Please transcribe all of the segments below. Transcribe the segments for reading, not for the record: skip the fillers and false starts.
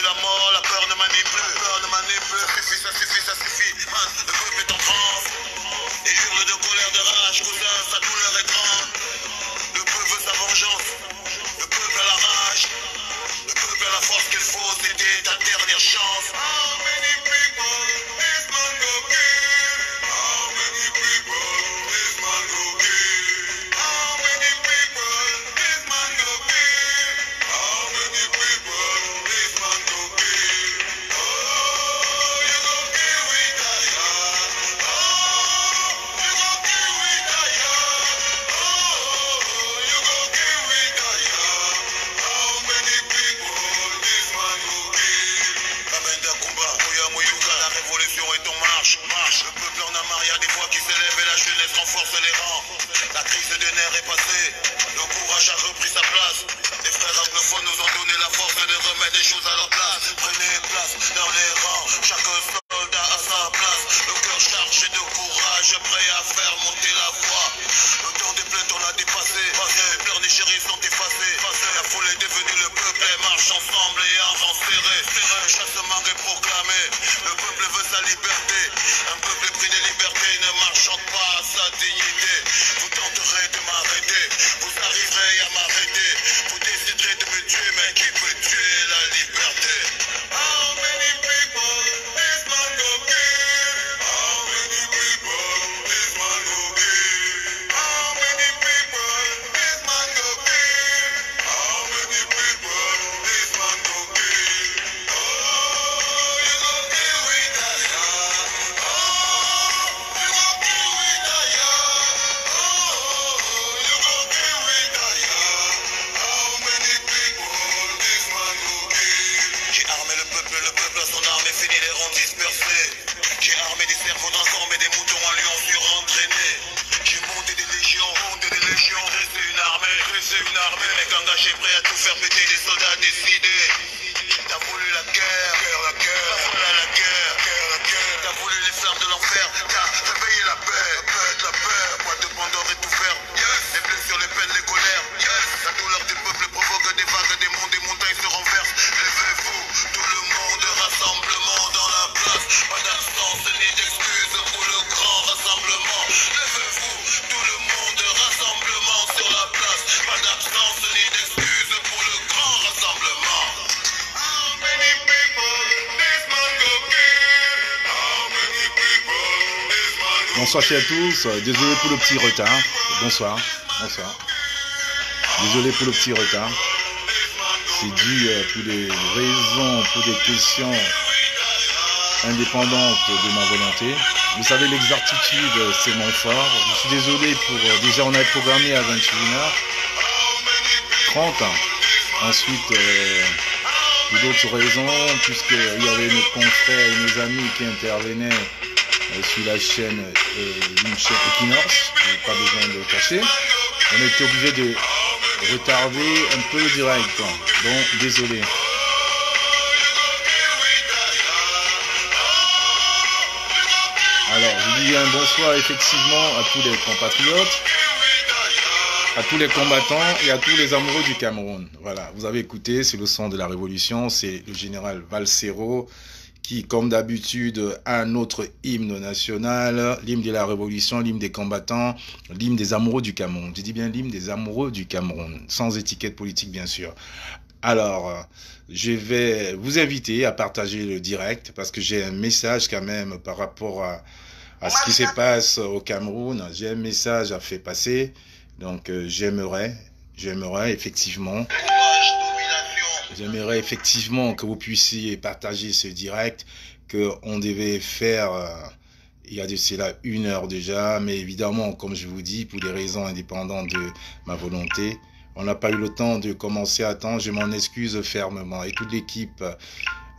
la mort, la peur ne manipule plus. La peur ne manipule plus. Ça suffit, ça suffit, ça suffit. Man, le peuple est en transe. Et hurle de colère, de rage, cousin, sa douleur est grande. Le peuple veut sa vengeance. Le peuple a la rage. Le peuple a la force qu'il faut. C'était ta dernière chance. How many people this man go kill? How many people this man go kill? How many people this man go kill? How many people this man go kill? Oh, you go kill with a yard. Oh, you go kill with a yard. Oh, you go kill with a yard. How many people this man go kill? Kabenda Kumba, Moya Moyuka, la révolution est en marche, marche. Le peuple en a marre, y a des voix qui s'élèvent et la jeunesse renforce les rangs. La crise des nerfs est passée, le courage a repris sa place. Les frères anglophones nous ont donné la force de remettre les choses à leur place. Prenez place dans les rangs, chaque soldat à sa place. Le cœur chargé de courage, prêt à faire monter la voix. Le temps des plaintes on l'a dépassé. Les pleurs des chéris sont effacés. La foule est devenue le peuple et marche ensemble et en rang serré. Le chassement est proclamé, le peuple veut sa liberté. Un peuple pris de liberté ne marchant pas à sa dignité. Vous tenterez de m'arrêter, vous arriverez à m'arrêter. Vous déciderez de me tuer, mais qui peut tuer la liberté? How many people this man go kill? How many people this man go kill? How many people this man go kill? How many people this man go kill? Oh, you go kill with a yard. Oh, you go kill with a yard. Oh, you go kill with a yard. How many people this man go kill? J'ai armé le peuple a son arme est fini, les rangs dispersés. J'ai armé des cerveaux transformés, des moutons en lions surentraînés. J'ai monté des légions, dressé une armée, mec engagé, prêt à tout faire péter, des soldats décidés. T'as voulu la guerre, voilà la guerre. T'as voulu les flammes de l'enfer, t'as réveillé la paix, la boîte de Pandore et tout faire. Les blessures, les peines, les colères. La douleur du peuple provoque des vagues, des monts, des montagnes se renversent. Levez-vous, tout le monde, rassemblement dans la place. Pas d'absence ni d'excuses pour le grand rassemblement. Levez-vous, tout le monde, rassemblement sur la place. Pas d'absence ni d'excuses pour le grand rassemblement. How many people this man go kill? How many people this man go kill? Bonsoir à tous, désolé pour le petit retard. Bonsoir. Désolé pour le petit retard. C'est dû pour des raisons, pour des questions indépendantes de ma volonté. Vous savez, l'exactitude, c'est mon fort. Je suis désolé pour... déjà, on avait programmé à 21h30. Ensuite, pour d'autres raisons, puisqu'il y avait nos confrères et nos amis qui intervenaient sur la chaîne, une chaîne Equinox, pas besoin de le cacher. On était obligé de retarder un peu le direct. Bon, désolé. Alors, je dis un bonsoir effectivement à tous les compatriotes, à tous les combattants et à tous les amoureux du Cameroun. Voilà, vous avez écouté, c'est le son de la révolution, c'est le général Valsero qui, comme d'habitude, a un autre hymne national, l'hymne de la révolution, l'hymne des combattants, l'hymne des amoureux du Cameroun. Je dis bien l'hymne des amoureux du Cameroun, sans étiquette politique bien sûr. Alors, je vais vous inviter à partager le direct parce que j'ai un message quand même par rapport à ce qui se passe au Cameroun. J'ai un message à faire passer, donc j'aimerais effectivement que vous puissiez partager ce direct qu'on devait faire il y a de cela 1 heure déjà, mais évidemment, comme je vous dis, pour des raisons indépendantes de ma volonté, on n'a pas eu le temps de commencer à temps. Je m'en excuse fermement et toute l'équipe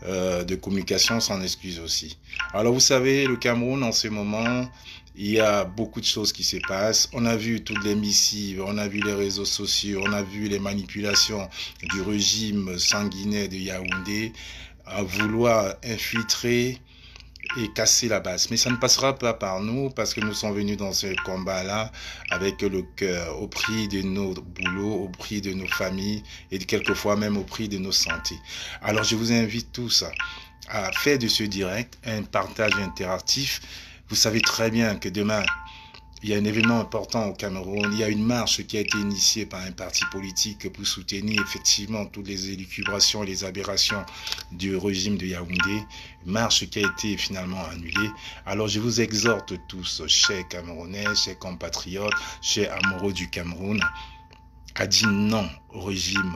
de communication s'en excuse aussi. Alors vous savez, le Cameroun en ce moment, il y a beaucoup de choses qui se passent. On a vu toutes les missives, on a vu les réseaux sociaux, on a vu les manipulations du régime sanguinaire de Yaoundé à vouloir infiltrer et casser la base. Mais ça ne passera pas par nous parce que nous sommes venus dans ce combat-là avec le cœur, au prix de nos boulots, au prix de nos familles et quelquefois même au prix de nos santé. Alors je vous invite tous à faire de ce direct un partage interactif. Vous savez très bien que demain, il y a un événement important au Cameroun. Il y a une marche qui a été initiée par un parti politique pour soutenir effectivement toutes les élucubrations et les aberrations du régime de Yaoundé. Une marche qui a été finalement annulée. Alors je vous exhorte tous, chers Camerounais, chers compatriotes, chers amoureux du Cameroun, à dire non au régime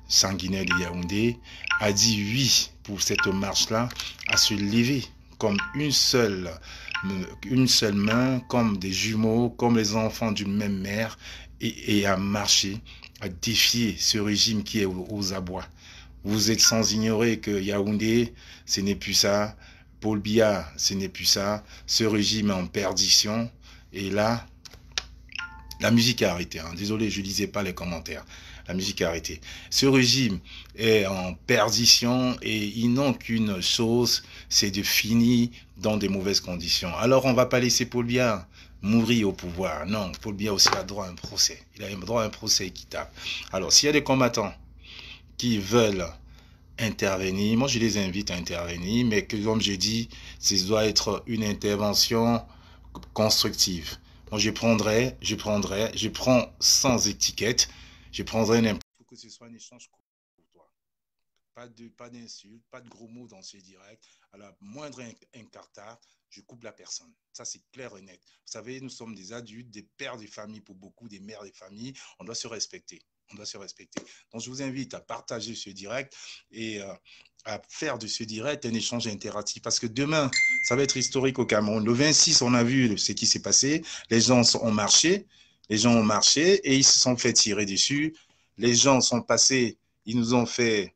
sanguinaire de Yaoundé, a dit oui pour cette marche-là, à se lever comme une seule main, comme des jumeaux, comme les enfants d'une même mère, et à marcher, à défier ce régime qui est aux abois. Vous êtes sans ignorer que Yaoundé, ce n'est plus ça, Paul Biya, ce n'est plus ça, ce régime est en perdition, et là, la musique a arrêté. Désolé, je ne lisais pas les commentaires. La musique a arrêté. Ce régime est en perdition et ils n'ont qu'une chose, c'est de finir dans des mauvaises conditions. Alors on ne va pas laisser Paul Biya mourir au pouvoir. Non, Paul Biya aussi a droit à un procès. Il a droit à un procès équitable. Alors s'il y a des combattants qui veulent intervenir, moi je les invite à intervenir, mais que comme je dis, ce doit être une intervention constructive. Moi je prends sans étiquette. Je prendrai n'importe quoi, que ce soit un échange courtois. Pas d'insultes, pas de gros mots dans ce direct. À la moindre incartade, je coupe la personne. Ça, c'est clair et net. Vous savez, nous sommes des adultes, des pères de famille pour beaucoup, des mères de famille. On doit se respecter. On doit se respecter. Donc, je vous invite à partager ce direct et à faire de ce direct un échange interactif. Parce que demain, ça va être historique au Cameroun. Le 26, on a vu ce qui s'est passé. Les gens ont marché. Les gens ont marché et ils se sont fait tirer dessus. Les gens sont passés, ils nous ont fait,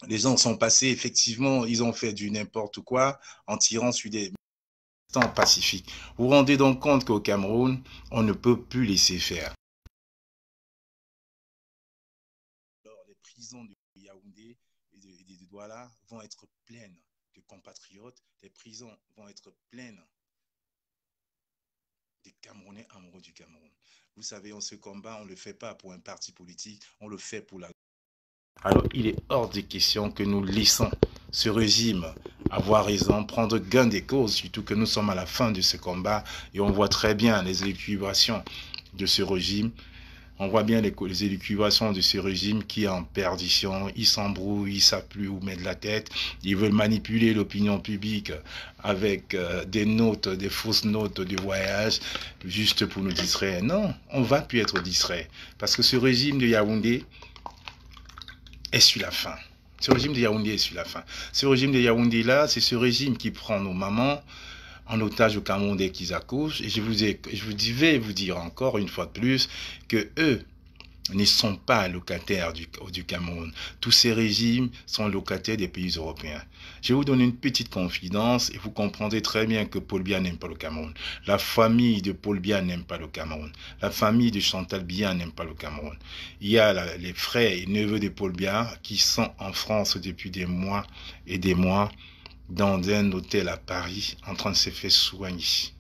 les gens sont passés, effectivement, ils ont fait du n'importe quoi en tirant sur des temps pacifiques. Vous vous rendez donc compte qu'au Cameroun, on ne peut plus laisser faire. Alors, les prisons de Yaoundé et de Douala vont être pleines de compatriotes. Les prisons vont être pleines des Camerounais amoureux du Cameroun. Vous savez, on se combat, on ne le fait pas pour un parti politique, on le fait pour la... Alors, il est hors de question que nous laissons ce régime avoir raison, prendre gain des causes, surtout que nous sommes à la fin de ce combat et on voit très bien les élucubrations de ce régime. On voit bien les élucubrations de ce régime qui est en perdition. Ils s'embrouillent, ils ne savent plus où mettre la tête. Ils veulent manipuler l'opinion publique avec des notes, des fausses notes de voyage, juste pour nous distraire. Non, on ne va plus être distrait. Parce que ce régime de Yaoundé est sur la fin. Ce régime de Yaoundé est sur la fin. Ce régime de Yaoundé-là, c'est ce régime qui prend nos mamans en otage au Cameroun dès qu'ils accouchent. Et je vais vous dire encore une fois de plus que eux ne sont pas locataires du Cameroun. Tous ces régimes sont locataires des pays européens. Je vais vous donner une petite confidence et vous comprendrez très bien que Paul Biya n'aime pas le Cameroun. La famille de Paul Biya n'aime pas le Cameroun. La famille de Chantal Biya n'aime pas le Cameroun. Il y a les frères et neveux de Paul Biya qui sont en France depuis des mois et des mois dans un hôtel à Paris, en train de se faire soigner,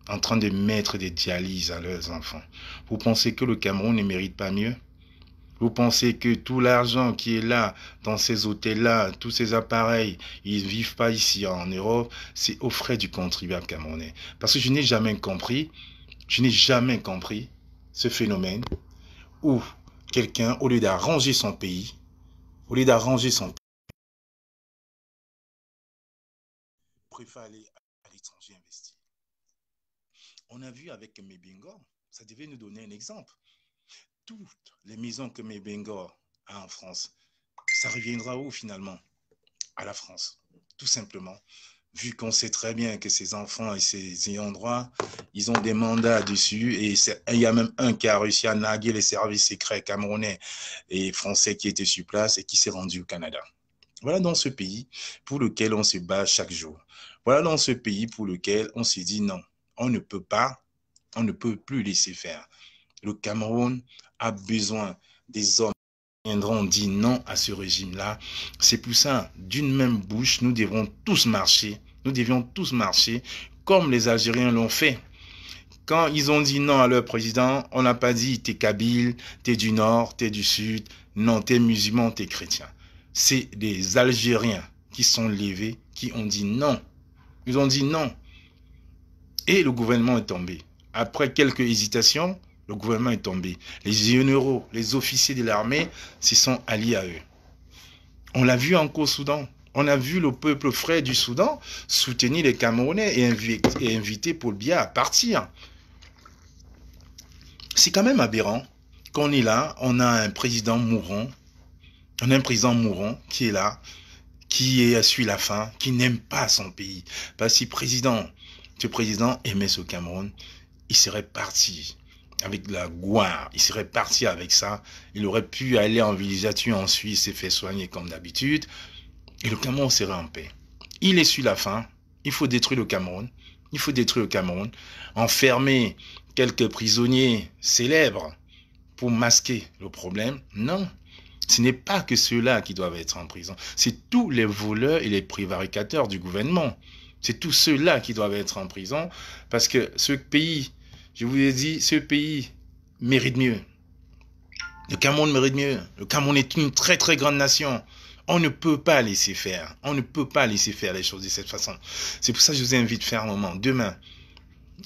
en train de mettre des dialyses à leurs enfants. Vous pensez que le Cameroun ne mérite pas mieux? Vous pensez que tout l'argent qui est là, dans ces hôtels-là, tous ces appareils, ils ne vivent pas ici en Europe, c'est aux frais du contribuable camerounais. Parce que je n'ai jamais compris ce phénomène où quelqu'un, au lieu d'arranger son pays, préfère aller à l'étranger investir. On a vu avec Mebengor, ça devait nous donner un exemple. Toutes les maisons que Mebengor a en France, ça reviendra où finalement? À la France, tout simplement. Vu qu'on sait très bien que ces enfants et ces ayants droit, ils ont des mandats dessus et il y a même un qui a réussi à narguer les services secrets camerounais et français qui étaient sur place et qui s'est rendu au Canada. Voilà dans ce pays pour lequel on se bat chaque jour. Voilà dans ce pays pour lequel on se dit non, on ne peut plus laisser faire. Le Cameroun a besoin des hommes qui viendront dire non à ce régime-là. C'est pour ça, d'une même bouche, nous devrons tous marcher. Nous devions tous marcher comme les Algériens l'ont fait. Quand ils ont dit non à leur président, on n'a pas dit t'es kabyle, t'es du nord, t'es du sud, non, t'es musulman, t'es chrétien. C'est des Algériens qui sont levés, qui ont dit non. Ils ont dit non. Et le gouvernement est tombé. Après quelques hésitations, le gouvernement est tombé. Les généraux, les officiers de l'armée s'y sont alliés à eux. On l'a vu encore au Soudan. On a vu le peuple frère du Soudan soutenir les Camerounais et inviter Paul Biya à partir. C'est quand même aberrant qu'on est là, on a un président mourant, qui est là, qui est suit la faim, qui n'aime pas son pays. Parce que si ce président aimait ce Cameroun, il serait parti avec la gloire, il serait parti avec ça, il aurait pu aller en villégiature en Suisse et faire soigner comme d'habitude, et le Cameroun serait en paix. Il essuie la faim, il faut détruire le Cameroun, enfermer quelques prisonniers célèbres pour masquer le problème. Non, ce n'est pas que ceux-là qui doivent être en prison, c'est tous les voleurs et les prévaricateurs du gouvernement. C'est tous ceux-là qui doivent être en prison parce que ce pays, je vous ai dit, ce pays mérite mieux. Le Cameroun mérite mieux. Le Cameroun est une très très grande nation. On ne peut pas laisser faire. On ne peut pas laisser faire les choses de cette façon. C'est pour ça que je vous invite à faire un moment. Demain,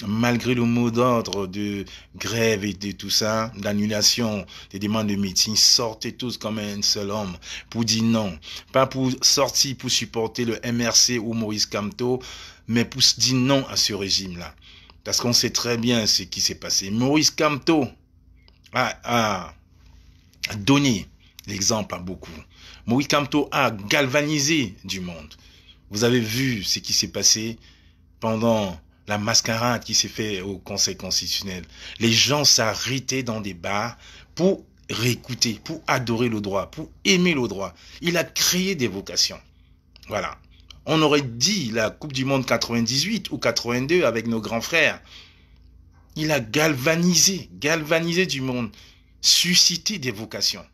malgré le mot d'ordre de grève et de tout ça, d'annulation des demandes de meeting, sortez tous comme un seul homme pour dire non. Pas pour sortir pour supporter le MRC ou Maurice Kamto, mais pour dire non à ce régime-là. Parce qu'on sait très bien ce qui s'est passé. Maurice Kamto a donné l'exemple à beaucoup. Maurice Kamto a galvanisé du monde. Vous avez vu ce qui s'est passé pendant la mascarade qui s'est faite au Conseil constitutionnel. Les gens s'arrêtaient dans des bars pour réécouter, pour adorer le droit, pour aimer le droit. Il a créé des vocations. Voilà. On aurait dit la Coupe du Monde 98 ou 82 avec nos grands frères. Il a galvanisé du monde, suscité des vocations.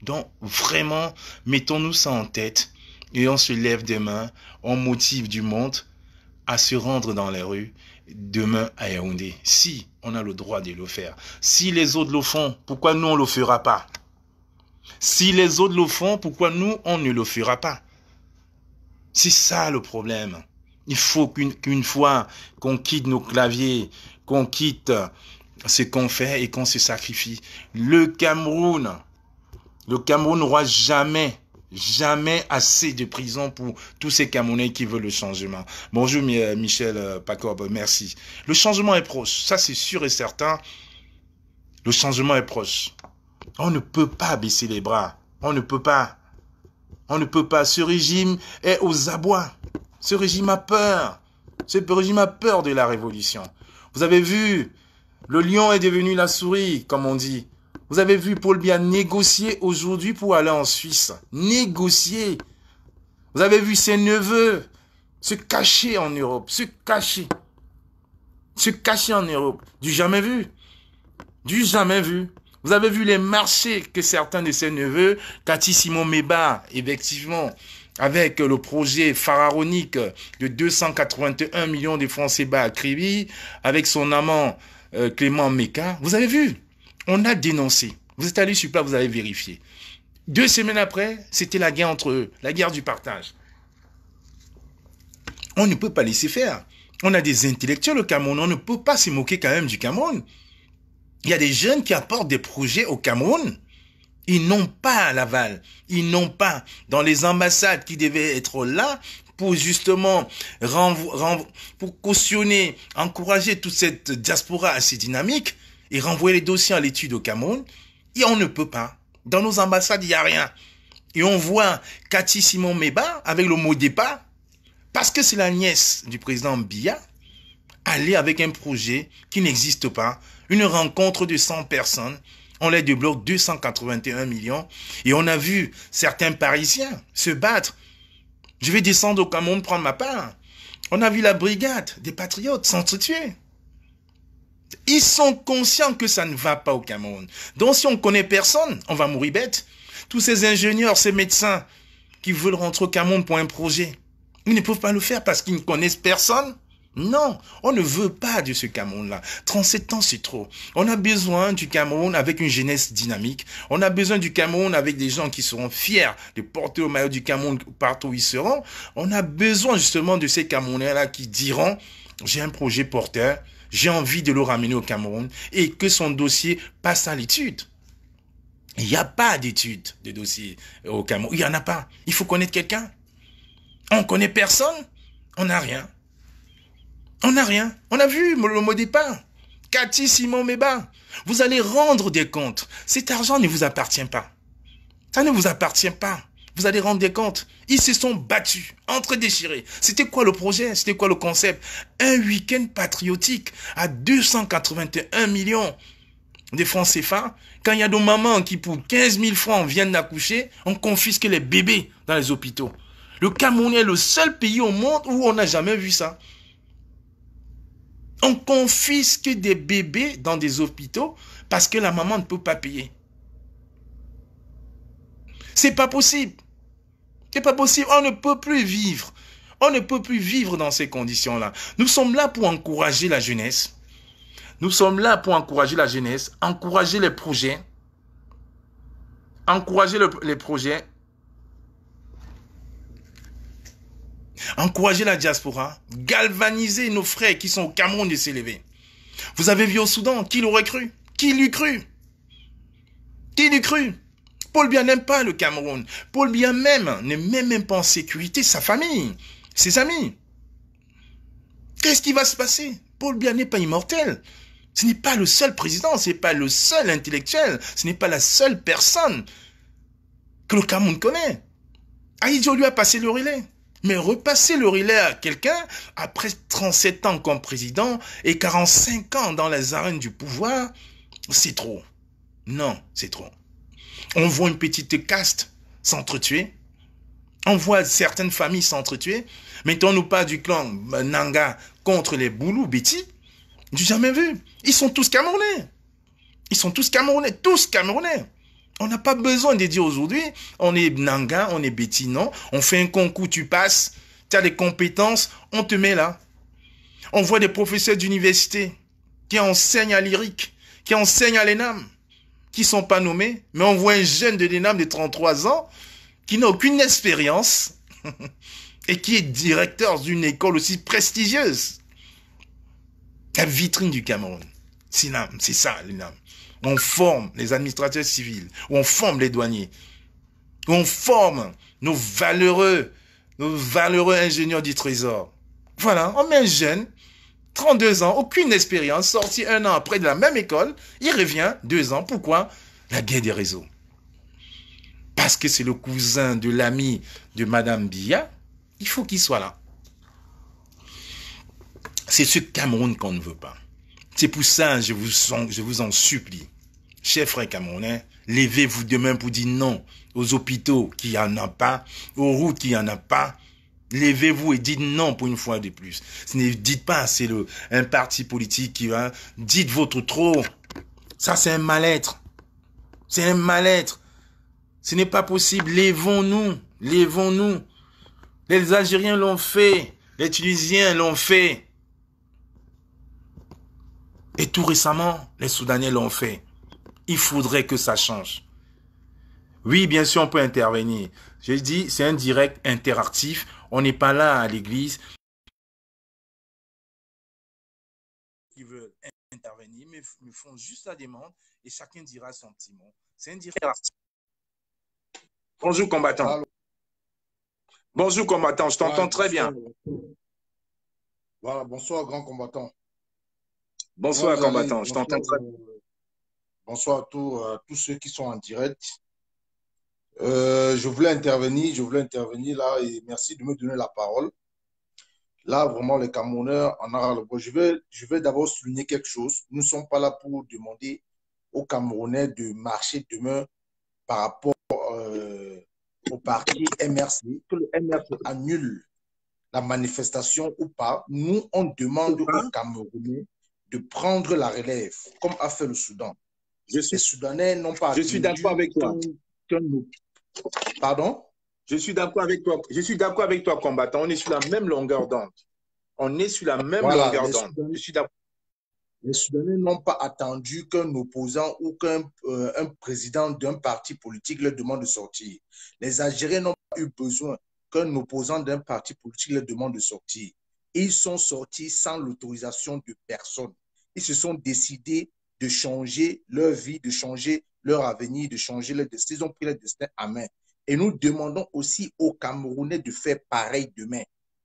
Donc vraiment, mettons-nous ça en tête et on se lève demain, on motive du monde à se rendre dans les rues demain à Yaoundé. Si on a le droit de le faire. Si les autres le font, pourquoi nous on ne le fera pas? Si les autres le font, pourquoi nous on ne le fera pas? C'est ça le problème. Il faut qu'une fois qu'on quitte nos claviers, qu'on quitte ce qu'on fait et qu'on se sacrifie. Le Cameroun n'aura jamais assez de prison pour tous ces Camerounais qui veulent le changement. Bonjour Michel Pacob, merci. Le changement est proche, ça c'est sûr et certain. Le changement est proche. On ne peut pas baisser les bras. On ne peut pas. Ce régime est aux abois. Ce régime a peur. Ce régime a peur de la révolution. Vous avez vu, le lion est devenu la souris, comme on dit. Vous avez vu Paul Biya négocier aujourd'hui pour aller en Suisse. Négocier. Vous avez vu ses neveux se cacher en Europe. Se cacher en Europe. Du jamais vu. Vous avez vu les marchés que certains de ses neveux, Cathy Simon Meba, effectivement, avec le projet pharaonique de 281 millions de francs CFA à Kribi, avec son amant Clément Meka, vous avez vu, on a dénoncé. Vous êtes allé sur place, vous avez vérifié. 2 semaines après, c'était la guerre entre eux, la guerre du partage. On ne peut pas laisser faire. On a des intellectuels au Cameroun, on ne peut pas se moquer quand même du Cameroun. Il y a des jeunes qui apportent des projets au Cameroun. Ils n'ont pas l'aval. Ils n'ont pas dans les ambassades qui devaient être là pour justement pour cautionner, encourager toute cette diaspora assez dynamique et renvoyer les dossiers à l'étude au Cameroun. Et on ne peut pas. Dans nos ambassades, il n'y a rien. Et on voit Cathy Simon Meba avec le mot départ, parce que c'est la nièce du président Biya, aller avec un projet qui n'existe pas. Une rencontre de 100 personnes, on les débloque 281 millions et on a vu certains Parisiens se battre. Je vais descendre au Cameroun prendre ma part. On a vu la brigade des patriotes s'entretuer. Ils sont conscients que ça ne va pas au Cameroun. Donc si on ne connaît personne, on va mourir bête. Tous ces ingénieurs, ces médecins qui veulent rentrer au Cameroun pour un projet, Ils ne peuvent pas le faire parce qu'ils ne connaissent personne. Non, on ne veut pas de ce Cameroun-là. 37 ans, c'est trop. On a besoin du Cameroun avec une jeunesse dynamique. On a besoin du Cameroun avec des gens qui seront fiers de porter le maillot du Cameroun partout où ils seront. On a besoin justement de ces Camerounais-là qui diront « J'ai un projet porteur, j'ai envie de le ramener au Cameroun et que son dossier passe à l'étude. » Il n'y a pas d'étude de dossier au Cameroun. Il n'y en a pas. Il faut connaître quelqu'un. On ne connaît personne. On n'a rien. On n'a rien. On a vu le mot départ. Cathy Simon Meba. Vous allez rendre des comptes. Cet argent ne vous appartient pas. Ça ne vous appartient pas. Vous allez rendre des comptes. Ils se sont battus, entre déchirés. C'était quoi le projet? C'était quoi le concept? Un week-end patriotique à 281 millions de francs CFA. Quand il y a des mamans qui pour 15 000 francs viennent d'accoucher, on confisque les bébés dans les hôpitaux. Le Cameroun est le seul pays au monde où on n'a jamais vu ça. On confisque des bébés dans des hôpitaux parce que la maman ne peut pas payer. C'est pas possible. C'est pas possible. On ne peut plus vivre. On ne peut plus vivre dans ces conditions-là. Nous sommes là pour encourager la jeunesse. Nous sommes là pour encourager la jeunesse, encourager les projets, encourager les projets, encourager la diaspora, galvaniser nos frères qui sont au Cameroun de s'élever. Vous avez vu au Soudan, qui l'aurait cru? Qui l'eût cru? Qui l'eût cru? Paul Biya n'aime pas le Cameroun. Paul Biya ne met même pas en sécurité sa famille, ses amis. Qu'est-ce qui va se passer? Paul Biya n'est pas immortel. Ce n'est pas le seul président, ce n'est pas le seul intellectuel, ce n'est pas la seule personne que le Cameroun connaît. Ahidjo lui a passé le relais. Mais repasser le relais à quelqu'un, après 37 ans comme président et 45 ans dans les arènes du pouvoir, c'est trop. Non, c'est trop. On voit une petite caste s'entretuer. On voit certaines familles s'entretuer. Maintenant, on nous parle du clan Nanga contre les Boulou Béti. J'ai jamais vu. Ils sont tous Camerounais. Ils sont tous Camerounais. Tous Camerounais. On n'a pas besoin de dire aujourd'hui, on est Nanga, on est Béti, non. On fait un concours, tu passes, tu as des compétences, on te met là. On voit des professeurs d'université qui enseignent à l'IRIC, qui enseignent à l'ENAM, qui ne sont pas nommés, mais on voit un jeune de l'ENAM de 33 ans qui n'a aucune expérience et qui est directeur d'une école aussi prestigieuse. La vitrine du Cameroun. C'est ça, l'ENAM. On forme les administrateurs civils, on forme les douaniers, on forme nos valeureux ingénieurs du trésor. Voilà, on met un jeune, 32 ans, aucune expérience, sorti 1 an après de la même école, il revient 2 ans. Pourquoi? La guerre des réseaux. Parce que c'est le cousin de l'ami de Madame Biya, il faut qu'il soit là. C'est ce Cameroun qu'on ne veut pas. C'est pour ça, je vous en supplie, chers frères camerounais, levez-vous demain pour dire non aux hôpitaux qui n'en ont pas, aux routes qui n'en ont pas. Levez-vous et dites non pour une fois de plus. Ne dites pas c'est un parti politique qui va. Dites votre trop. Ça, c'est un mal-être. C'est un mal-être. Ce n'est pas possible. Levons-nous. Levons-nous. Les Algériens l'ont fait. Les Tunisiens l'ont fait. Et tout récemment, les Soudanais l'ont fait. Il faudrait que ça change. Oui, bien sûr, on peut intervenir. Je dis, c'est un direct interactif. On n'est pas là à l'église. Qui veulent intervenir, mais me font juste la demande et chacun dira son petit mot. C'est un direct interactif. Bonjour, combattant. Allô. Bonjour, combattant. Je t'entends très bien. Voilà, bonsoir, grand combattant. Bonsoir, combattant. Je t'entends très bien. Bonsoir à tous ceux qui sont en direct. Je voulais intervenir là et merci de me donner la parole. Là, vraiment, les Camerounais en ont le Je vais d'abord souligner quelque chose. Nous ne sommes pas là pour demander aux Camerounais de marcher demain par rapport au parti MRC, que le MRC annule la manifestation ou pas. Nous, on demande aux Camerounais de prendre la relève, comme a fait le Soudan. Les Soudanais n'ont pas... Je suis d'accord avec toi. Pardon? Je suis d'accord avec toi. Je suis d'accord avec toi, combattant. On est sur la même longueur d'onde. On est sur la même longueur d'onde. Je suis d'accord. Les Soudanais n'ont pas attendu qu'un opposant ou qu'un un président d'un parti politique leur demande de sortir. Les Algériens n'ont pas eu besoin qu'un opposant d'un parti politique leur demande de sortir. Ils sont sortis sans l'autorisation de personne. Ils se sont décidés de changer leur vie, de changer leur avenir, de changer leur destin. Ils ont pris leur destin à main. Et nous demandons aussi aux Camerounais de faire pareil demain.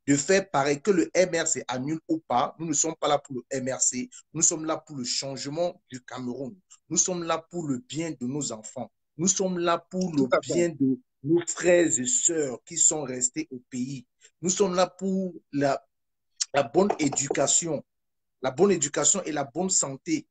De faire pareil, que le MRC annule ou pas. Nous ne sommes pas là pour le MRC. Nous sommes là pour le changement du Cameroun. Nous sommes là pour le bien de nos enfants. Nous sommes là pour le bien de nos frères et sœurs qui sont restés au pays. Nous sommes là pour la bonne éducation. La bonne éducation et la bonne santé.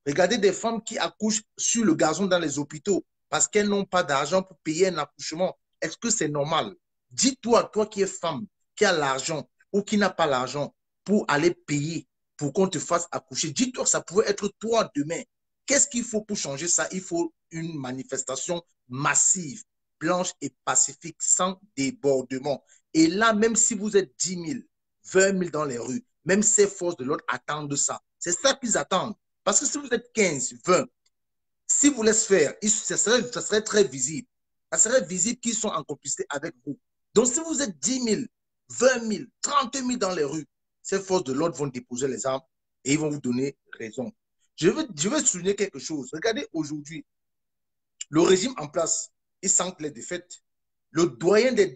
Regardez des femmes qui accouchent sur le gazon dans les hôpitaux parce qu'elles n'ont pas d'argent pour payer un accouchement. Est-ce que c'est normal? Dis-toi, toi qui es femme, qui a l'argent ou qui n'a pas l'argent pour aller payer pour qu'on te fasse accoucher, dis-toi que ça pouvait être toi demain. Qu'est-ce qu'il faut pour changer ça? Il faut une manifestation massive, blanche et pacifique, sans débordement. Et là, même si vous êtes 10 000, 20 000 dans les rues, même ces forces de l'ordre attendent ça. C'est ça qu'ils attendent. Parce que si vous êtes 15, 20, si vous laissez faire, ça serait très visible. Ça serait visible qu'ils sont en complicité avec vous. Donc, si vous êtes 10 000, 20 000, 30 000 dans les rues, ces forces de l'ordre vont déposer les armes et ils vont vous donner raison. Je veux souligner quelque chose. Regardez aujourd'hui, le régime en place, il sent les défaites. Le doyen des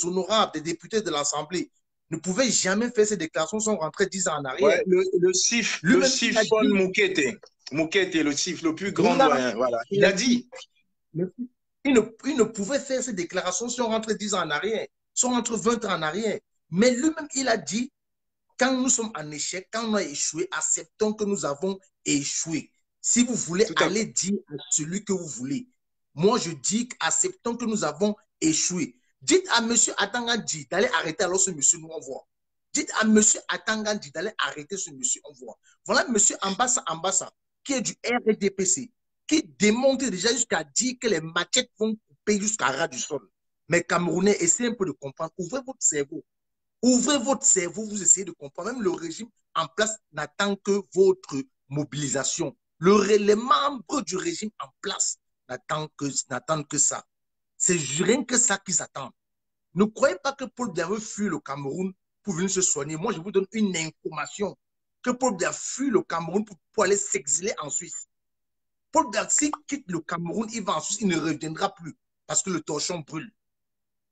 honorables, des députés de l'Assemblée, ne pouvait jamais faire ces déclarations, sont rentrés 10 ans en arrière. Ouais, le CIF Fon Moukete, le CIF, le plus grand doyen, voilà. Il a dit. Il ne pouvait faire ces déclarations si on rentre 10 ans en arrière, si on rentre 20 ans en arrière. Mais lui-même, il a dit, quand nous sommes en échec, quand on a échoué, acceptons que nous avons échoué. Si vous voulez aller dire à celui que vous voulez, moi je dis acceptons que nous avons échoué. Dites à M. Atangandi d'aller arrêter alors ce monsieur nous envoie. Dites à M. Atangandi d'aller arrêter ce monsieur envoie. Voilà M. Ambassa, qui est du RDPC, qui démontre déjà jusqu'à dire que les machettes vont couper jusqu'à ras du sol. Mais Camerounais, essayez un peu de comprendre. Ouvrez votre cerveau. Ouvrez votre cerveau, vous essayez de comprendre. Même le régime en place n'attend que votre mobilisation. Les membres du régime en place n'attendent que ça. C'est rien que ça qu'ils attendent. Ne croyez pas que Paul Biya veut fuir le Cameroun pour venir se soigner. Moi, je vous donne une information. Que Paul Biya fuit le Cameroun pour aller s'exiler en Suisse. Paul Biya, s'il quitte le Cameroun, il va en Suisse, il ne reviendra plus parce que le torchon brûle.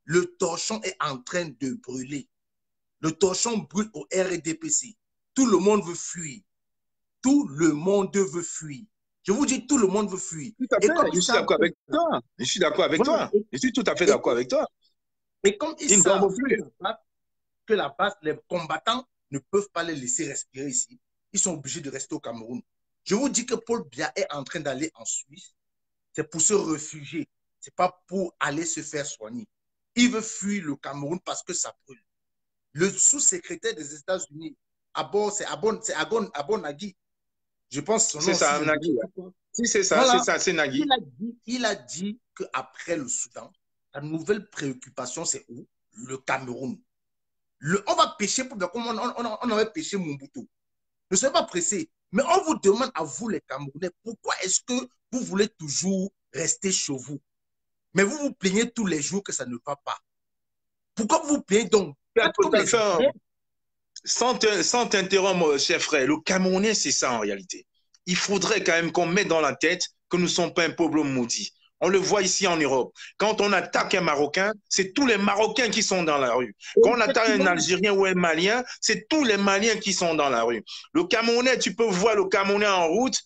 Le torchon est en train de brûler. Le torchon brûle au RDPC. Tout le monde veut fuir. Tout le monde veut fuir. Je vous dis, tout le monde veut fuir. Tout à fait, je suis d'accord avec toi. Je suis d'accord avec toi. Je suis tout à fait d'accord avec toi. Et comme ils savent que la base, les combattants ne peuvent pas les laisser respirer ici, ils sont obligés de rester au Cameroun. Je vous dis que Paul Biya est en train d'aller en Suisse. C'est pour se réfugier. Ce n'est pas pour aller se faire soigner. Il veut fuir le Cameroun parce que ça brûle. Le sous-secrétaire des États-Unis, c'est Agon Nagui. Je pense son nom. C'est ça, Nagui. Si, c'est ça, voilà. C'est ça, c'est Nagui. Il a dit qu'après le Soudan, la nouvelle préoccupation, c'est où? Le Cameroun. On va pêcher comme on avait pêché Mobutu. Ne soyez pas pressés. Mais on vous demande à vous, les Camerounais, pourquoi est-ce que vous voulez toujours rester chez vous? Mais vous vous plaignez tous les jours que ça ne va pas. Pourquoi vous vous plaignez donc? Sans t'interrompre, cher frère, le Camerounais, c'est ça en réalité. Il faudrait quand même qu'on mette dans la tête que nous ne sommes pas un peuple maudit. On le voit ici en Europe. Quand on attaque un Marocain, c'est tous les Marocains qui sont dans la rue. Quand on attaque un Algérien ou un Malien, c'est tous les Maliens qui sont dans la rue. Le Camerounais, tu peux voir le Camerounais en route,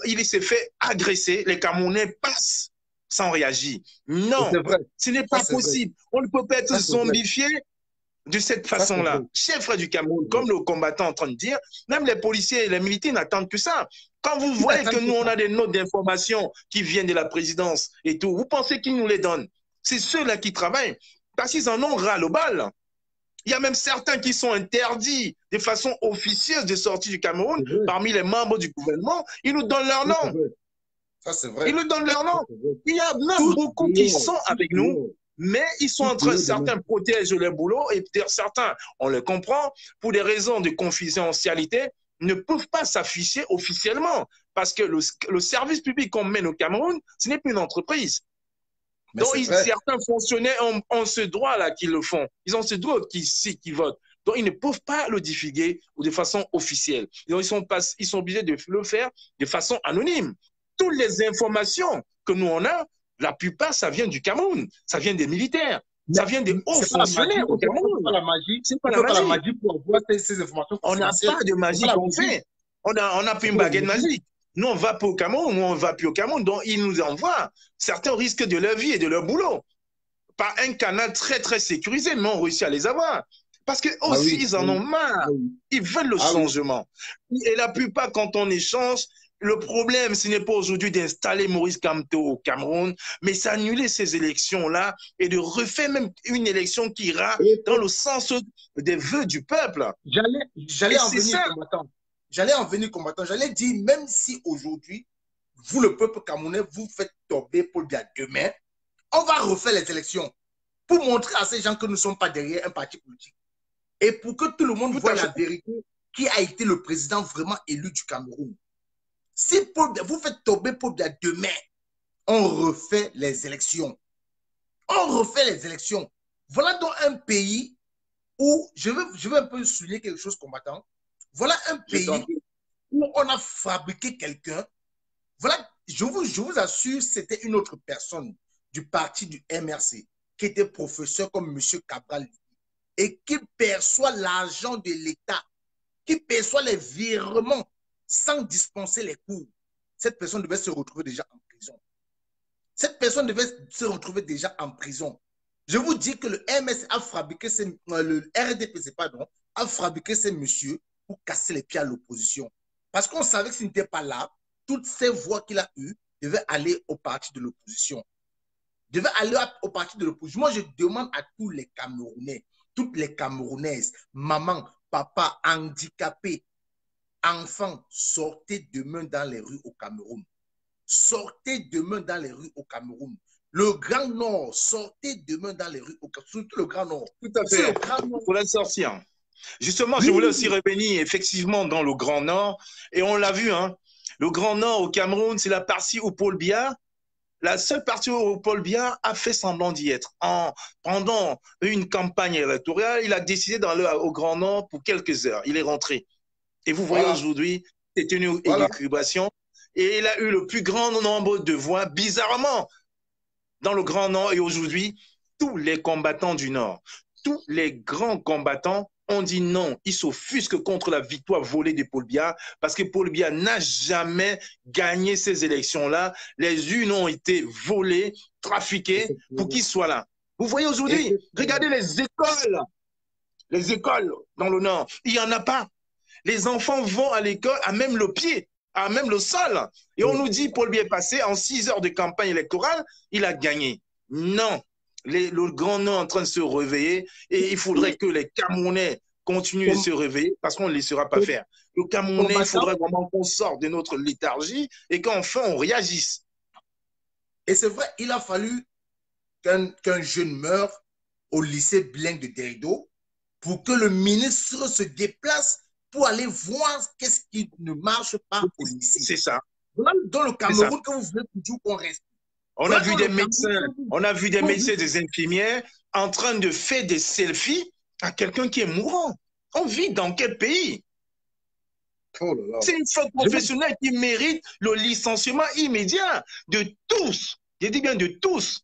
il s'est fait agresser, les Camerounais passent sans réagir. Non, ce n'est pas possible. On ne peut pas être zombifié de cette façon-là. Chef frère du Cameroun, comme le combattant est en train de dire, même les policiers et les militaires n'attendent que ça. Quand vous voyez que nous, on a des notes d'information qui viennent de la présidence et tout, vous pensez qu'ils nous les donnent? C'est ceux-là qui travaillent, parce qu'ils en ont ras le bal. Il y a même certains qui sont interdits de façon officieuse de sortir du Cameroun, parmi les membres du gouvernement, ils nous donnent leur nom. Ça, c'est vrai. Ils nous donnent leur nom. Il y a même beaucoup qui sont avec nous, Mais ils sont en train, certains protègent le boulot et certains, on le comprend, pour des raisons de confidentialité, ne peuvent pas s'afficher officiellement. Parce que le service public qu'on mène au Cameroun, ce n'est plus une entreprise. Mais donc, certains fonctionnaires ont ce droit-là qu'ils le font. Ils ont ce droit qui votent. Donc, ils ne peuvent pas le divulguer de façon officielle. Donc, ils sont obligés de le faire de façon anonyme. Toutes les informations que nous on a, la plupart, ça vient du Cameroun. Ça vient des militaires. Ça vient des hauts fonctionnaires au Cameroun. C'est pas la magie. C'est pas la magie pour avoir ces informations. On n'a pas de magie qu'on fait. On n'a plus une baguette magique. Nous, on va pas au Cameroun, nous, on va plus au Cameroun. Donc, ils nous envoient. Certains risquent de leur vie et de leur boulot. Par un canal très, très sécurisé, mais on réussit à les avoir. Parce que aussi, ils en ont marre. Ils veulent le changement. Et la plupart, quand on échange, le problème, ce n'est pas aujourd'hui d'installer Maurice Kamto au Cameroun, mais c'est annuler ces élections-là et de refaire même une élection qui ira dans le sens des vœux du peuple. J'allais en venir, combattant. J'allais dire, même si aujourd'hui, vous, le peuple camerounais, vous faites tomber Paul Biya demain, on va refaire les élections pour montrer à ces gens que nous ne sommes pas derrière un parti politique. Et pour que tout le monde voit la vérité, qui a été le président vraiment élu du Cameroun. Si vous faites tomber Paul Biya demain, on refait les élections. On refait les élections. Voilà donc un pays où, je veux un peu souligner quelque chose, combattant. Voilà un pays où on a fabriqué quelqu'un. Voilà, je vous assure, c'était une autre personne du parti du MRC qui était professeur comme M. Cabral et qui perçoit l'argent de l'État, qui perçoit les virements sans dispenser les cours. Cette personne devait se retrouver déjà en prison. Cette personne devait se retrouver déjà en prison. Je vous dis que le MRC a fabriqué, le RDPC, pardon, a fabriqué ces messieurs pour casser les pieds à l'opposition. Parce qu'on savait que s'il n'était pas là, toutes ces voix qu'il a eues devaient aller au parti de l'opposition. Devaient aller au parti de l'opposition. Moi, je demande à tous les Camerounais, toutes les Camerounaises, maman, papa, handicapés, enfants, sortez demain dans les rues au Cameroun. Sortez demain dans les rues au Cameroun. Le Grand Nord, sortez demain dans les rues au Cameroun. Surtout le Grand Nord. Tout à fait. Il faudrait sortir. Justement, je voulais aussi revenir effectivement dans le Grand Nord. Et on l'a vu, hein, le Grand Nord au Cameroun, c'est la partie où Paul Biya, la seule partie où Paul Biya a fait semblant d'y être. Pendant une campagne électorale, il a décidé d'aller au Grand Nord pour quelques heures. Il est rentré. Et vous voyez aujourd'hui, c'est une équilibration. Et il a eu le plus grand nombre de voix, bizarrement, dans le Grand Nord. Et aujourd'hui, tous les combattants du Nord, tous les grands combattants ont dit non. Ils s'offusquent contre la victoire volée de Paul Biya parce que Paul Biya n'a jamais gagné ces élections-là. Les urnes ont été volées, trafiquées pour qu'il soit là. Vous voyez aujourd'hui, regardez les écoles dans le Nord. Il n'y en a pas. Les enfants vont à l'école à même le pied, à même le sol. Et on nous dit Paul Biya est passé en 6 heures de campagne électorale, il a gagné. Non. Le Grand Nord est en train de se réveiller et il faudrait que les Camerounais continuent de se réveiller parce qu'on ne les laissera pas faire. Le Camerounais, il faudrait vraiment qu'on sorte de notre léthargie et qu'enfin on réagisse. Et c'est vrai, il a fallu qu'un jeune meure au lycée bilingue de Derido pour que le ministre se déplace pour aller voir qu'est-ce qui ne marche pas au lycée. C'est ça. Dans le Cameroun, que vous voulez toujours qu'on reste. On a vu des médecins, des infirmières en train de faire des selfies à quelqu'un qui est mourant. On vit dans quel pays? C'est une faute professionnelle qui mérite le licenciement immédiat de tous. Je dis bien de tous.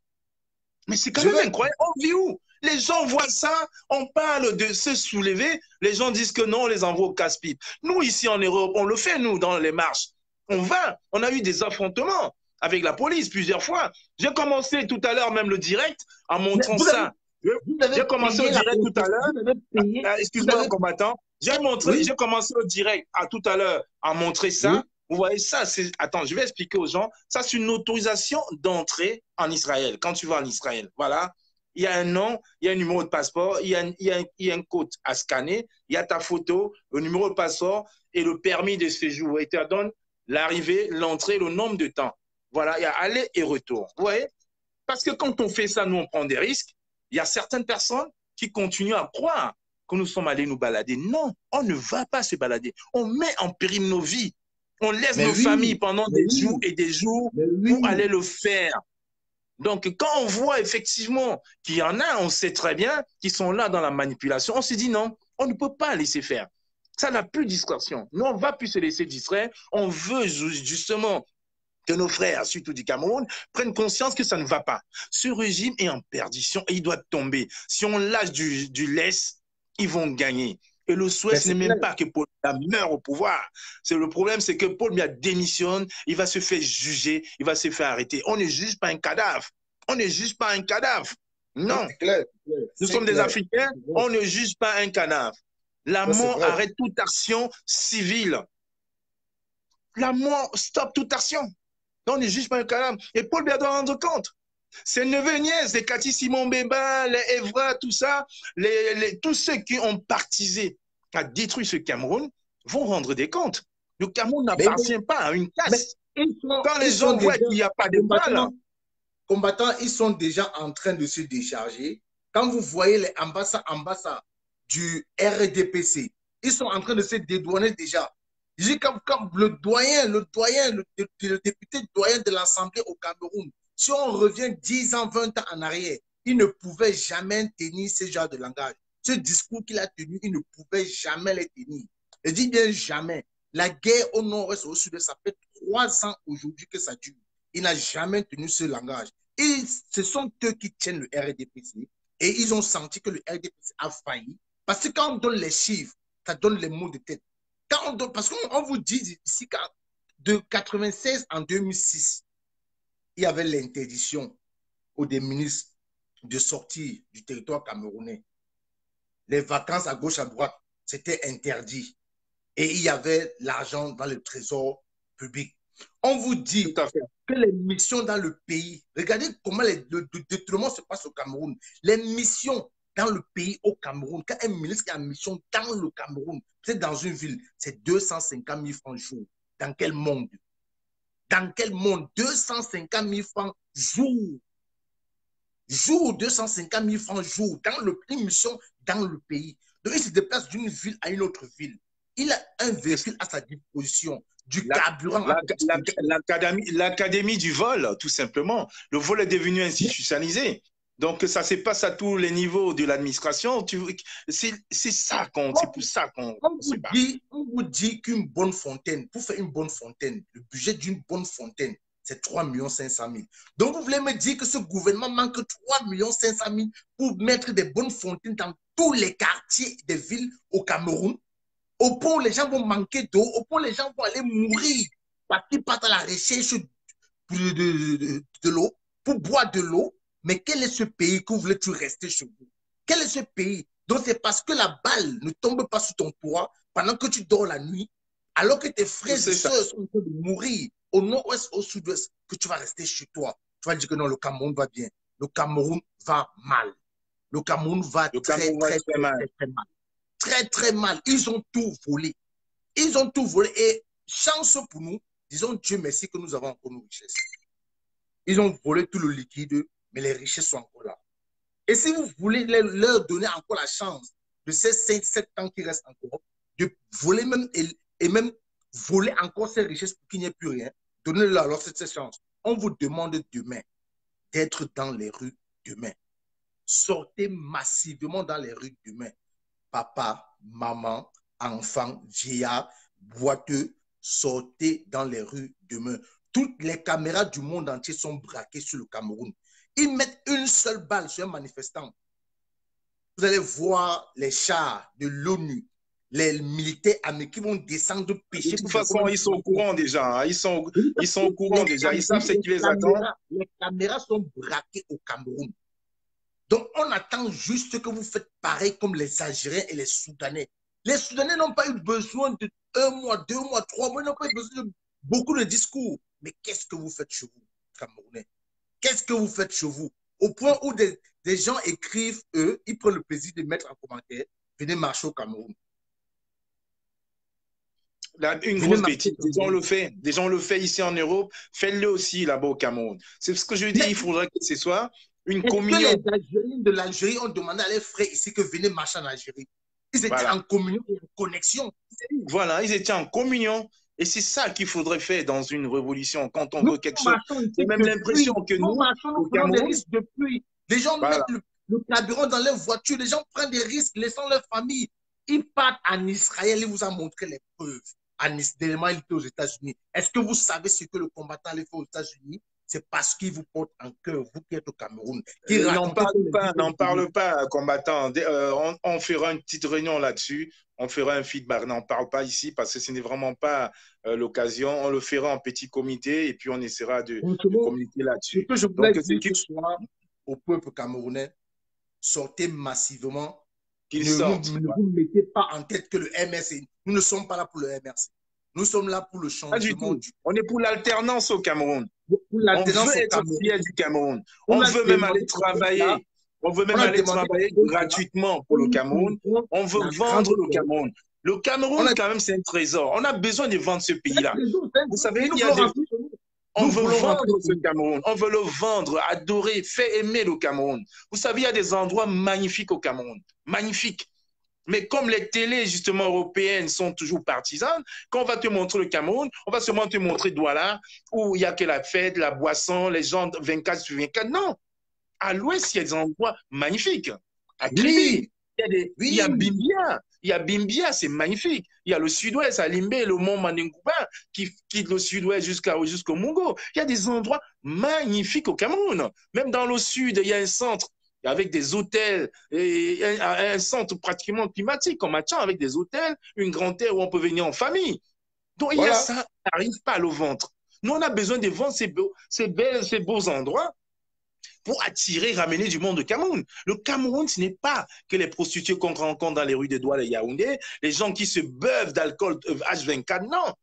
Mais c'est quand même incroyable. On vit où? Les gens voient ça, on parle de se soulever, les gens disent que non, on les envoie au casse-pipe. Nous, ici en Europe, on le fait, nous, dans les marches. On a eu des affrontements avec la police plusieurs fois. J'ai commencé tout à l'heure même le direct en montrant ça. J'ai commencé le direct tout à l'heure. Excuse-moi, combattant. J'ai commencé le direct tout à l'heure à montrer ça. Vous voyez ça, attends, je vais expliquer aux gens. Ça, c'est une autorisation d'entrée en Israël. Quand tu vas en Israël, voilà. Il y a un nom, il y a un numéro de passeport, il y a un code à scanner, il y a ta photo, le numéro de passeport et le permis de séjour. Et tu donnes l'arrivée, l'entrée, le nombre de temps. Voilà, il y a aller et retour. Vous voyez? Parce que quand on fait ça, nous, on prend des risques. Il y a certaines personnes qui continuent à croire que nous sommes allés nous balader. Non, on ne va pas se balader. On met en péril nos vies. On laisse nos familles pendant des jours et des jours pour aller le faire. Donc, quand on voit effectivement qu'il y en a, on sait très bien, qui sont là dans la manipulation, on se dit non, on ne peut pas laisser faire. Ça n'a plus de discrétion. Nous, on ne va plus se laisser distraire. On veut justement que nos frères, surtout du Cameroun, prennent conscience que ça ne va pas. Ce régime est en perdition et il doit tomber. Si on lâche du lest, ils vont gagner. Et le souhait, ce n'est même pas que Paul Biya meure au pouvoir. Le problème, c'est que Paul Biya démissionne, il va se faire juger, il va se faire arrêter. On ne juge pas un cadavre. On ne juge pas un cadavre. Non. Nous sommes des Africains, on ne juge pas un cadavre. La mort arrête toute action civile. La mort stoppe toute action. On ne juge pas un cadavre. Et Paul Biya doit rendre compte. Ses neveux et nièces, les Cathy Simon Béba, les Evra, tout ça, tous ceux qui ont partisé à détruire ce Cameroun vont rendre des comptes. Le Cameroun n'appartient pas à une caste. Quand les gens voient qu'il n'y a pas de balles, combattants, ils sont déjà en train de se décharger. Quand vous voyez les ambassades du RDPC, ils sont en train de se dédouaner déjà. Comme le député doyen de l'Assemblée au Cameroun, si on revient 10 ans, 20 ans en arrière, il ne pouvait jamais tenir ce genre de langage. Ce discours qu'il a tenu, il ne pouvait jamais le tenir. Je dis bien jamais. La guerre au nord-ouest, au sud-est, ça fait 3 ans aujourd'hui que ça dure. Il n'a jamais tenu ce langage. Et ce sont eux qui tiennent le RDPC et ils ont senti que le RDPC a failli. Parce que quand on donne les chiffres, ça donne les mots de tête. Parce qu'on vous dit ici, de 96 en 2006, il y avait l'interdiction aux des ministres de sortir du territoire camerounais. Les vacances à gauche, à droite, c'était interdit. Et il y avait l'argent dans le trésor public. On vous dit que les missions dans le pays, regardez comment le détournement se passe au Cameroun. Les missions dans le pays au Cameroun, quand un ministre a une mission dans le Cameroun, c'est dans une ville, c'est 250 000 francs jour. Dans quel monde? Dans quel monde? 250 000 francs jour. Jour, 250 000 francs jour. Dans une mission dans le pays. Donc, il se déplace d'une ville à une autre ville. Il a un véhicule à sa disposition. Du carburant. L'académie du vol, tout simplement. Le vol est devenu institutionnalisé. Donc, ça se passe à tous les niveaux de l'administration. C'est ça c'est pour ça qu'on se bat. On vous dit qu'une bonne fontaine, pour faire une bonne fontaine, le budget d'une bonne fontaine, c'est 3 500 000. Donc, vous voulez me dire que ce gouvernement manque 3 500 000 pour mettre des bonnes fontaines dans tous les quartiers des villes au Cameroun? Au point où les gens vont manquer d'eau, au point où les gens vont aller mourir parce qu'ils partent à la recherche de l'eau, pour boire de l'eau. Mais quel est ce pays que vous voulez toujours rester chez vous? Quel est ce pays? Donc c'est parce que la balle ne tombe pas sur ton toit pendant que tu dors la nuit, alors que tes frères et sœurs sont en train de mourir au nord-ouest, au sud-ouest, que tu vas rester chez toi. Tu vas dire que non, le Cameroun va bien. Le Cameroun va mal. Le Cameroun va très mal. Très, très mal. Ils ont tout volé. Ils ont tout volé. Et chance pour nous, disons Dieu merci que nous avons encore nos richesses. Ils ont volé tout le liquide, mais les richesses sont encore là. Et si vous voulez leur donner encore la chance de ces 5-7 ans qui restent encore, de voler même et même voler encore ces richesses pour qu'il n'y ait plus rien, donnez-leur alors cette chance. On vous demande demain d'être dans les rues demain. Sortez massivement dans les rues demain. Papa, maman, enfants, vieillards, boiteux, sortez dans les rues demain. Toutes les caméras du monde entier sont braquées sur le Cameroun. Ils mettent une seule balle sur un manifestant. Vous allez voir les chars de l'ONU, les militaires américains qui vont descendre pêcher. De toute façon, ils sont au courant déjà. Ils sont au courant déjà. Ils savent ce qui les attend. Les caméras sont braquées au Cameroun. Donc, on attend juste que vous faites pareil comme les Algériens et les Soudanais. Les Soudanais n'ont pas eu besoin de 1 mois, 2 mois, 3 mois. Ils n'ont pas eu besoin de beaucoup de discours. Mais qu'est-ce que vous faites chez vous, Camerounais? Qu'est-ce que vous faites chez vous? Au point où des gens écrivent, eux, ils prennent le plaisir de mettre en commentaire, venez marcher au Cameroun. Une grosse bêtise. Des gens le fait ici en Europe, faites-le aussi là-bas au Cameroun. C'est ce que je dis, il faudrait que ce soit une communion. Les Algériens de l'Algérie ont demandé à leurs frères ici que venez marcher en Algérie. Ils étaient en communion et en connexion. Voilà, ils étaient en communion. Et c'est ça qu'il faudrait faire dans une révolution quand on veut quelque chose. J'ai même l'impression que nous, au Cameroun, depuis. Les gens mettent le carburant dans leur voiture, les gens prennent des risques, laissant leur famille. Ils partent en Israël, il vous a montré les preuves. Dernièrement, il était aux États-Unis. Est-ce que vous savez ce que le combattant allait faire aux États-Unis? C'est parce qu'il vous porte en cœur, vous qui êtes au Cameroun. N'en parle pas, combattant. On fera une petite réunion là-dessus. On fera un feedback. N'en parle pas ici parce que ce n'est vraiment pas l'occasion. On le fera en petit comité et puis on essaiera de communiquer là-dessus. Ce que je voulais dire ce soir au peuple camerounais, sortez massivement. Ne vous mettez pas en tête que le MRC. Nous ne sommes pas là pour le MRC. Nous sommes là pour le changement. On est pour l'alternance au Cameroun. On veut être fiers du Cameroun. On veut même aller travailler. On veut même aller travailler gratuitement pour le Cameroun. On veut vendre le Cameroun. Le Cameroun, quand même, c'est un trésor. On a besoin de vendre ce pays-là. Vous savez, on veut vendre ce Cameroun. On veut le vendre, adorer, faire aimer le Cameroun. Vous savez, il y a des endroits magnifiques au Cameroun. Magnifiques. Mais comme les télés, justement, européennes sont toujours partisanes, quand on va te montrer le Cameroun, on va seulement te montrer Douala, où il n'y a que la fête, la boisson, les gens 24 sur 24. Non. À l'ouest, il y a des endroits magnifiques. À Kribi, il y a Bimbia. Il y a Bimbia, c'est magnifique. Il y a le sud-ouest, à Limbé, le mont Maningouba, qui quitte le sud-ouest jusqu'au Mungo. Il y a des endroits magnifiques au Cameroun. Même dans le sud, il y a un centre avec des hôtels, et un centre pratiquement climatique, comme Matchan, avec des hôtels, une grande terre où on peut venir en famille. Donc, il y a ça, on n'arrive pas à le vendre. Nous, on a besoin de vendre ces beaux endroits pour attirer, ramener du monde au Cameroun. Le Cameroun, ce n'est pas que les prostituées qu'on rencontre dans les rues de Douala et Yaoundé, les gens qui se beuvent d'alcool H24, non.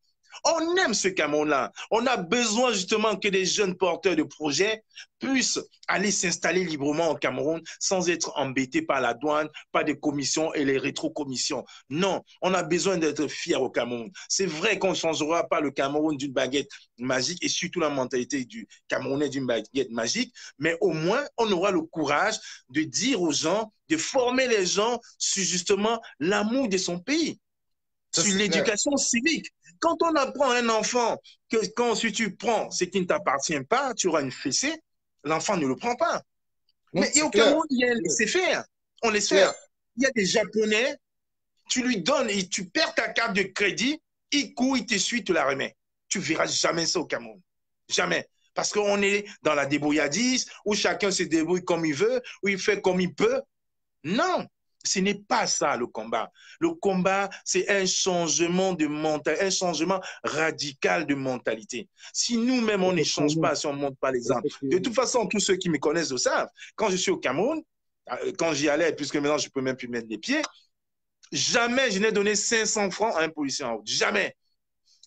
On aime ce Cameroun-là. On a besoin justement que des jeunes porteurs de projets puissent aller s'installer librement au Cameroun sans être embêtés par la douane, par des commissions et les rétrocommissions. Non, on a besoin d'être fiers au Cameroun. C'est vrai qu'on ne changera pas le Cameroun d'une baguette magique et surtout la mentalité du Camerounais d'une baguette magique, mais au moins on aura le courage de dire aux gens, de former les gens sur justement l'amour de son pays, sur l'éducation civique. Quand on apprend à un enfant que si tu prends ce qui ne t'appartient pas, tu auras une fessée, l'enfant ne le prend pas. Mais au Cameroun, il y a un laisser-faire. On laisse faire. Il y a des Japonais, tu lui donnes et tu perds ta carte de crédit, il court, il t'essuie, tu la remets. Tu ne verras jamais ça au Cameroun. Jamais. Parce qu'on est dans la débrouillardise, où chacun se débrouille comme il veut, où il fait comme il peut. Non. Ce n'est pas ça le combat. Le combat, c'est un changement de mentalité, un changement radical de mentalité. Si nous-mêmes, on ne change pas, si on ne montre pas l'exemple. De toute façon, tous ceux qui me connaissent le savent. Quand je suis au Cameroun, quand j'y allais, puisque maintenant je ne peux même plus mettre les pieds, jamais je n'ai donné 500 francs à un policier en route. Jamais.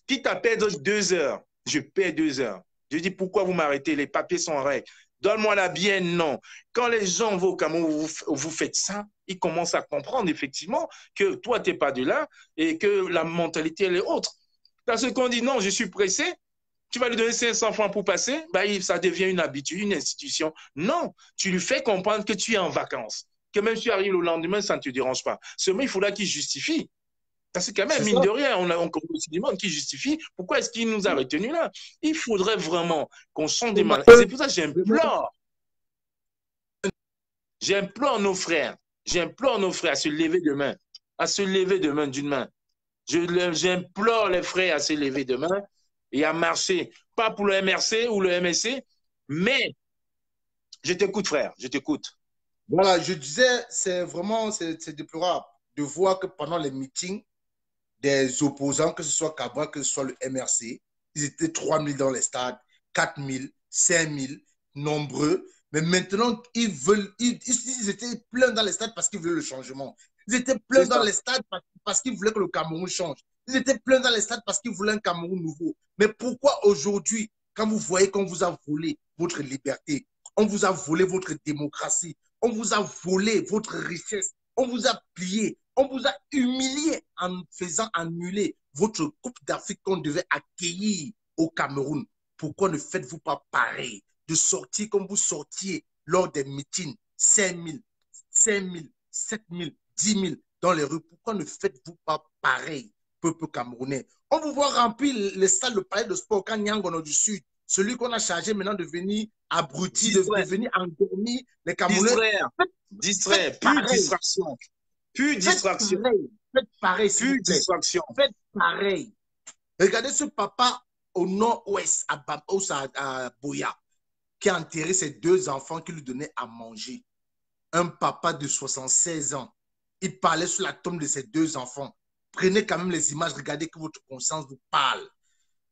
Quitte à perdre 2 heures, je perds 2 heures. Je dis, pourquoi vous m'arrêtez? Les papiers sont en règle. Donne-moi la bienne, non. Quand les gens vont au Cameroun, vous faites ça, ils commencent à comprendre effectivement que toi, tu n'es pas de là et que la mentalité, elle est autre. Parce qu'on dit, non, je suis pressé, tu vas lui donner 500 francs pour passer, bah, ça devient une habitude, une institution. Non, tu lui fais comprendre que tu es en vacances, que même si tu arrives le lendemain, ça ne te dérange pas. Seulement, il faudra qu'il justifie. Parce que quand même, mine de rien, on a encore aussi du monde qui justifie. Pourquoi est-ce qu'il nous a retenus là? Il faudrait vraiment qu'on change des mal. C'est pour ça que j'implore nos frères à se lever demain, d'une main. J'implore les frères à se lever demain et à marcher, pas pour le MRC ou le MSC, mais je t'écoute, frère, je t'écoute. Voilà, je disais, c'est déplorable de voir que pendant les meetings, des opposants, que ce soit Cabral, que ce soit le MRC, ils étaient 3 000 dans les stades, 4 000, 5 000, nombreux. Mais maintenant, ils étaient pleins dans les stades parce qu'ils voulaient le changement. Ils étaient pleins dans les stades parce qu'ils voulaient que le Cameroun change. Ils étaient pleins dans les stades parce qu'ils voulaient un Cameroun nouveau. Mais pourquoi aujourd'hui, quand vous voyez qu'on vous a volé votre liberté, on vous a volé votre démocratie, on vous a volé votre richesse, on vous a plié, on vous a humilié en faisant annuler votre Coupe d'Afrique qu'on devait accueillir au Cameroun. Pourquoi ne faites-vous pas pareil? De sortir comme vous sortiez lors des meetings, 5 000, 5 000, 7 000, 10 000 dans les rues. Pourquoi ne faites-vous pas pareil, peuple camerounais? On vous voit remplir les salles de palais de sport quand Nyangono du Sud, celui qu'on a chargé maintenant de venir abruti, de venir endormir les Camerounais. Distraire, plus distraction. Plus distraction. Faites pareil, s'il plus vous plaît. distraction. Faites pareil. Regardez ce papa au nord-ouest, à Boya, qui a enterré ses 2 enfants qui lui donnaient à manger. Un papa de 76 ans. Il parlait sur la tombe de ses 2 enfants. Prenez quand même les images, regardez que votre conscience vous parle.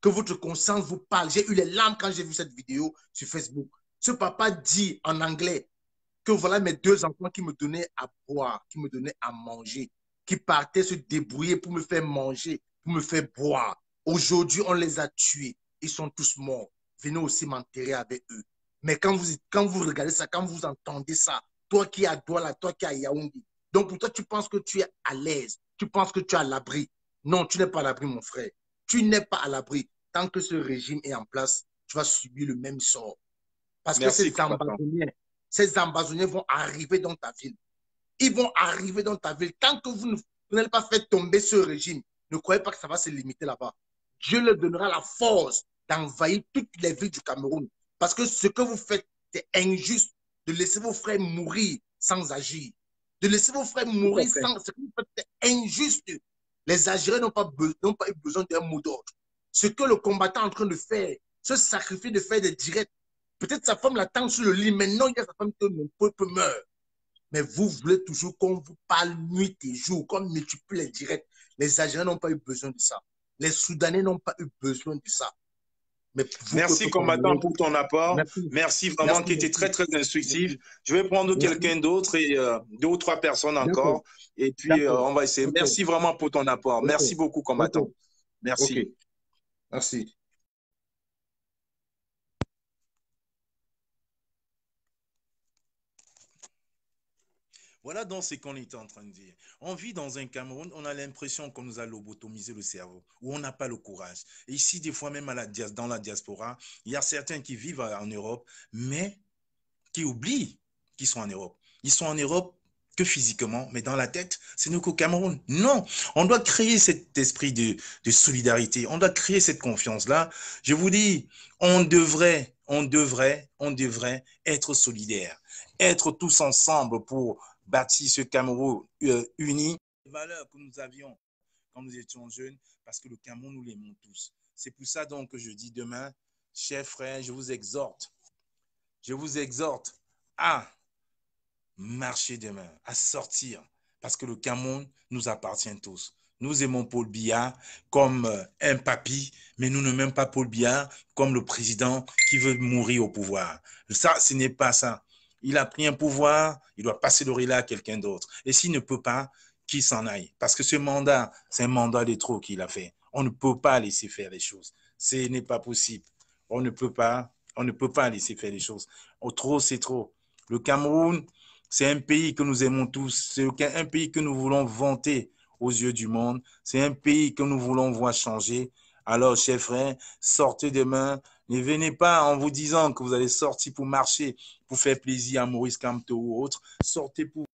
Que votre conscience vous parle. J'ai eu les larmes quand j'ai vu cette vidéo sur Facebook. Ce papa dit en anglais que voilà mes 2 enfants qui me donnaient à boire, qui me donnaient à manger, qui partaient se débrouiller pour me faire manger, pour me faire boire. Aujourd'hui, on les a tués. Ils sont tous morts. Venez aussi m'enterrer avec eux. Mais quand vous regardez ça, quand vous entendez ça, toi qui es à Douala, toi qui es à Yaoundé, donc pour toi, tu penses que tu es à l'aise. Tu penses que tu es à l'abri. Non, tu n'es pas à l'abri, mon frère. Tu n'es pas à l'abri. Tant que ce régime est en place, tu vas subir le même sort. Parce que ces ambazoniens vont arriver dans ta ville. Ils vont arriver dans ta ville. Tant que vous n'allez pas faire tomber ce régime, ne croyez pas que ça va se limiter là-bas. Dieu leur donnera la force d'envahir toutes les villes du Cameroun. Parce que ce que vous faites, c'est injuste de laisser vos frères mourir sans agir. De laisser vos frères mourir sans... Ce que vous faites, c'est injuste. Les Algériens n'ont pas eu besoin d'un mot d'ordre. Ce que le combattant est en train de faire, ce sacrifice de faire des directs, peut-être sa femme l'attend sur le lit, mais non, il y a sa femme que mon peuple meurt. Mais vous voulez toujours qu'on vous parle nuit et jour, qu'on multiplie les directs. Les Algériens n'ont pas eu besoin de ça. Les Soudanais n'ont pas eu besoin de ça. Mais merci, combattant, pour ton apport. Merci vraiment, qui était très, très instructif. Merci. Je vais prendre quelqu'un d'autre et 2 ou 3 personnes encore. Et puis, on va essayer. Merci vraiment pour ton apport. Merci beaucoup, combattant. Merci. Merci. Voilà donc ce qu'on est en train de dire. On vit dans un Cameroun, on a l'impression qu'on nous a lobotomisé le cerveau, où on n'a pas le courage. Et ici, des fois, même dans la diaspora, il y a certains qui vivent en Europe, mais qui oublient qu'ils sont en Europe. Ils sont en Europe que physiquement, mais dans la tête, ce n'est qu'au Cameroun. Non, on doit créer cet esprit de solidarité, on doit créer cette confiance-là. Je vous dis, on devrait être solidaires, être tous ensemble pour bâtir ce Cameroun uni. Les valeurs que nous avions quand nous étions jeunes, parce que le Cameroun, nous l'aimons tous. C'est pour ça donc que je dis demain, chers frères, je vous exhorte à marcher demain, à sortir, parce que le Cameroun nous appartient tous. Nous aimons Paul Biya comme un papy, mais nous n'aimons pas Paul Biya comme le président qui veut mourir au pouvoir. Ça, ce n'est pas ça. Il a pris un pouvoir, il doit passer le relais à quelqu'un d'autre. Et s'il ne peut pas, qu'il s'en aille. Parce que ce mandat, c'est un mandat de trop qu'il a fait. On ne peut pas laisser faire les choses. Ce n'est pas possible. On ne peut pas laisser faire les choses. Trop, c'est trop. Le Cameroun, c'est un pays que nous aimons tous. C'est un pays que nous voulons vanter aux yeux du monde. C'est un pays que nous voulons voir changer. Alors, chers frères, sortez demain. Ne venez pas en vous disant que vous allez sortir pour marcher, pour faire plaisir à Maurice Kamto ou autre. Sortez pour...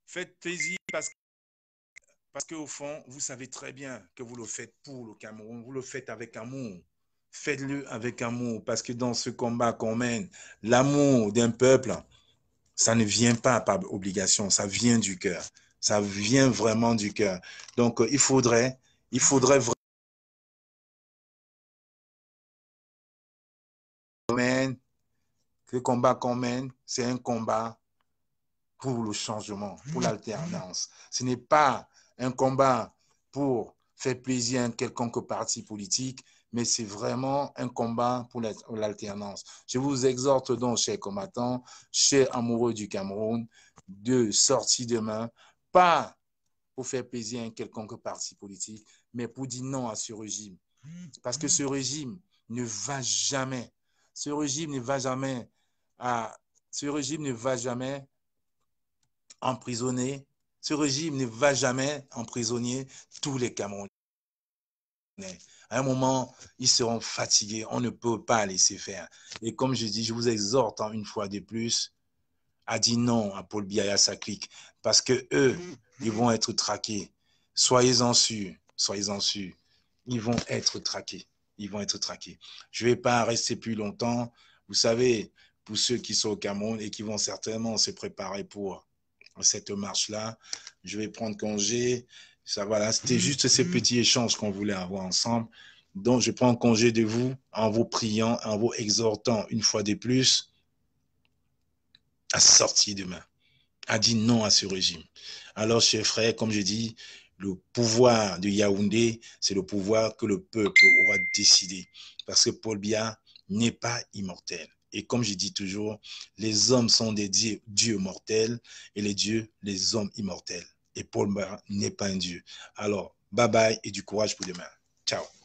Faites plaisir parce qu'au fond, vous savez très bien que vous le faites pour le Cameroun. Vous le faites avec amour. Faites-le avec amour parce que dans ce combat qu'on mène, l'amour d'un peuple, ça ne vient pas par obligation, ça vient du cœur. Ça vient vraiment du cœur. Donc, il faudrait vraiment que le combat qu'on mène, c'est un combat pour le changement, pour l'alternance. Ce n'est pas un combat pour faire plaisir à un quelconque parti politique, mais c'est vraiment un combat pour l'alternance. Je vous exhorte donc, chers combattants, chers amoureux du Cameroun, de sortir demain, pas pour faire plaisir à un quelconque parti politique, mais pour dire non à ce régime. Parce que ce régime ne va jamais ce régime ne va jamais emprisonner, ce régime ne va jamais emprisonner tous les Camerounais. À un moment, ils seront fatigués. On ne peut pas laisser faire. Et comme je dis, je vous exhorte une fois de plus à dire non à Paul Biya et à sa clique. Parce que eux, ils vont être traqués. Soyez-en sûrs. Soyez-en sûrs. Ils vont être traqués. Ils vont être traqués. Je ne vais pas rester plus longtemps. Vous savez, pour ceux qui sont au Cameroun et qui vont certainement se préparer pour cette marche-là, je vais prendre congé. Ça, voilà, c'était juste ces petits échanges qu'on voulait avoir ensemble. Donc, je prends congé de vous en vous priant, en vous exhortant une fois de plus à sortir demain, à dire non à ce régime. Alors, chers frères, comme je dis, le pouvoir de Yaoundé, c'est le pouvoir que le peuple aura décidé. Parce que Paul Biya n'est pas immortel. Et comme je dis toujours, les hommes sont des dieux mortels et les dieux, les hommes immortels. Et Paul Biya n'est pas un dieu. Alors, bye bye et du courage pour demain. Ciao.